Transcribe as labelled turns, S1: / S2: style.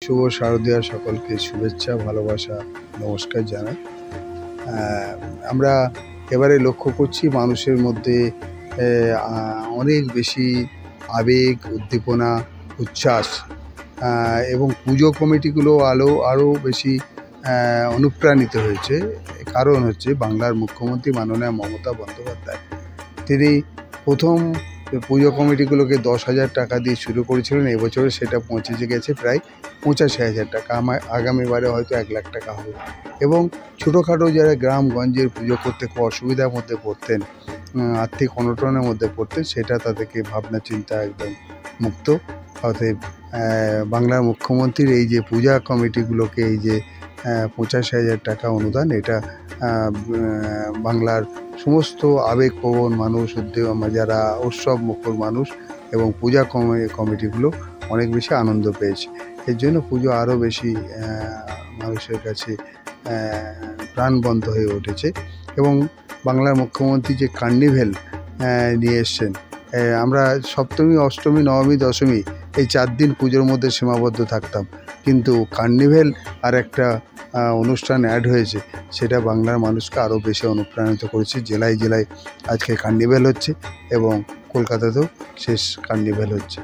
S1: শুভ শারদীয়ার সকলকে শুভেচ্ছা, ভালোবাসা, নমস্কার জানাই। আমরা এবারে লক্ষ্য করছি মানুষের মধ্যে অনেক বেশি আবেগ, উদ্দীপনা, উচ্ছ্বাস এবং পুজো কমিটিগুলো আরও বেশি অনুপ্রাণিত হয়েছে। কারণ হচ্ছে বাংলার মুখ্যমন্ত্রী মাননীয় মমতা বন্দ্যোপাধ্যায়। তিনি প্রথম পুজো কমিটিগুলোকে 10,000 টাকা দিয়ে শুরু করেছিলেন। এবছরে সেটা পৌঁছে গেছে প্রায় 85,000 টাকা। আগামীবারে হয়তো 1 লাখ টাকা হবে। এবং ছোটোখাটো যারা গ্রামগঞ্জের পুজো করতে খুব অসুবিধার মধ্যে পড়তেন, আর্থিক অনটনের মধ্যে পড়তেন, সেটা তাদেরকে ভাবনা চিন্তা একদম মুক্ত। অতএব বাংলার মুখ্যমন্ত্রীর এই যে পূজা কমিটিগুলোকে এই যে 85,000 টাকা অনুদান, এটা বাংলার সমস্ত আবেগপ্রবণ মানুষ, যারা উৎসব মুখর মানুষ এবং পূজা কমিটিগুলো অনেক বেশি আনন্দ পেয়েছে। এর জন্য পুজো আরও বেশি মানুষের কাছে প্রাণবন্ত হয়ে উঠেছে। এবং বাংলার মুখ্যমন্ত্রী যে কার্নিভ্যাল নিয়ে এসছেন, আমরা সপ্তমী, অষ্টমী, নবমী, দশমী এই 4 দিন পুজোর মধ্যে সীমাবদ্ধ থাকতাম, কিন্তু কার্নিভ্যাল আর একটা অনুষ্ঠান অ্যাড হয়েছে, সেটা বাংলার মানুষকে আরও বেশি অনুপ্রাণিত করেছে। জেলায় জেলায় আজকে কার্নিভ্যাল হচ্ছে এবং কলকাতাতেও শেষ কার্নিভ্যাল হচ্ছে।